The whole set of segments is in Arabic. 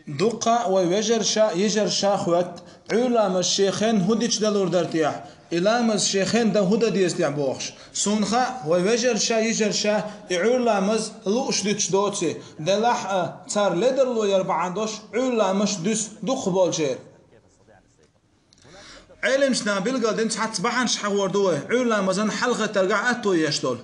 دقة ويجر شا يجر شاخوت علام الشيخين هديش دلور درتيح علام الشيخين ده هدا ديستيع بوخش سونخا ويجر شا يجر شا علام لوش ديش دوتي دلح تار لدر لو يربعندوش علامش دس دق بالجير علم سنا بيلقى دنت حتى بحن شحور دوه علام زن حلقة ترجع أتو يشتول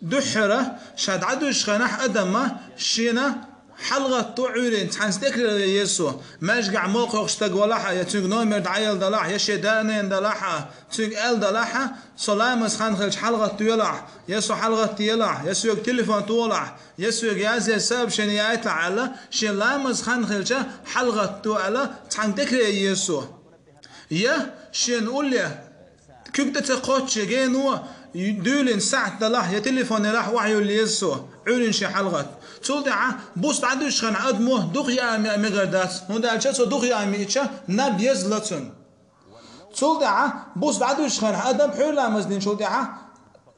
دحرة شاد عدو شخناح أدم شينا حلقة طعورين تحنستكر يسوع ماجع موقع اشتغلها يتوق نومر دعيل دلاح يشدان دلاحة توق ال دلاحة سلامس خانخلش حلقة طيلع يسوع حلقة طيلع يسوع تليفون طولع يسوع جهاز سبب شنيات على شلامس خانخلش حلقة طولع تحنستكر يسوع يا شين قولي كيف تتقطش جينوا دولين ساعة دلاح يا تليفون راح وحي اللي يسوع عولين شي حلقة تولدع بوست عدوش خن أدمه دغيا مغردات هندا الشيء دغيا ميتشا نبيز لطن تولدع بوست عدوش خن أدم حولا مزدين تولدع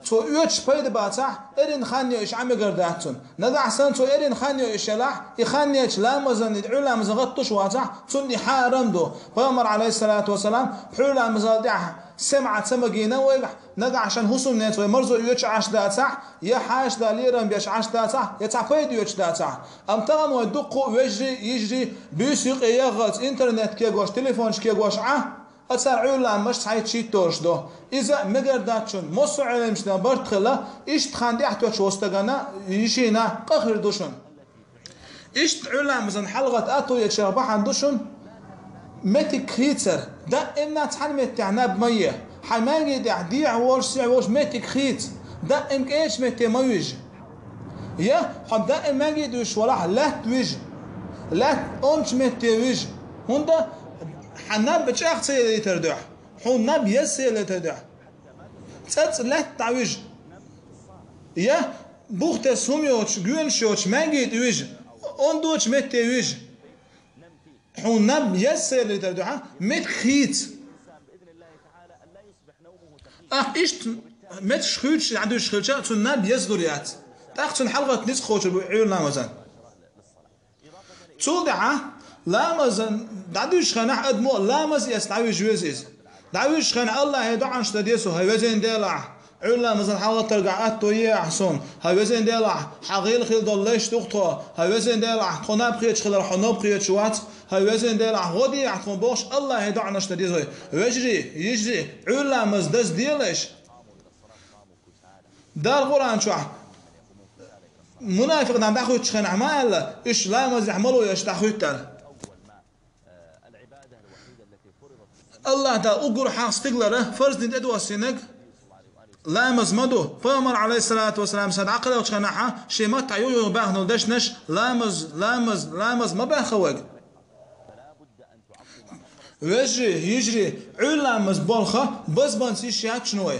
تو يوتش بيد باتا إرين خانيو إيش عم غرداتون نضع سن تو إرين خانيو إيش لا يخانيش لا مزن يدعولا مزغطش واتا توني حارم دو فامر عليه الصلاة والسلام حولا مزادع سمعت سمجينا ويح نضع عشان هسوم نت ومرزو يوتش عش داتا يا حاش داليرم بيش عش داتا يتعبيد يوتش داتا أم تغن ودقو يجري بيسيق يغط إنترنت كيغوش تليفونش كيغوش أتصار علام مش صحيح شيء توش دو إذا مقرداتشون مصر علمشنا برتخلا إيش تخاندي أحتوش وستغانا يشينا قخر دوشون إيش علام مثلا حلقة أتو يتشربح عندوشون متي كريتر دا إمنا تحنمت تعناب مية حماقي دعديع وورش سيع وورش متي كريت دا إمك إيش متي مويج يا حب دا إماقي دوش ولاح لا تويج لا أمش متي ويج هوندا حناب بتشاخ سيلي تردح حناب يسيلي تردح تات لا تعويج يا بوخت سوميوش جونشوش ماجيت ويج اندوش متي ويج حناب يسيلي تردح مت خيت ايش مت شخوتش عنده شخوتش تناب يزدريات تاخذ حلقه نسخوش بعيوننا مثلا تودع لامزن دعوش خناح أدمو لامز يستعوي جوزيز دعوش خنا الله يدعان شتديسو هاي وزين ديلع علا مزن حاول ترجع أتو يحسون هاي وزين ديلع حقيل خيل ضلش تقطع هاي وزين ديلع خناب خيش خلر حناب خيش شوات هاي وزين ديلع غدي يحكم بوش الله يدعان شتديسو وجري يجري علا مزدز ديلش دار قرآن شو منافق نعم دخوت خنا ما إلا إيش لامز يحملوا يش دخوت تر الله تا أقول حاس تقلره فرز ندعو السنق لا مزمدو فامر عليه الصلاة والسلام سد عقله وشناحه شيء تعيو باهنو دشنش لامز ما باخوج وجري يجري علامز بالخه بس بنسيش شنوه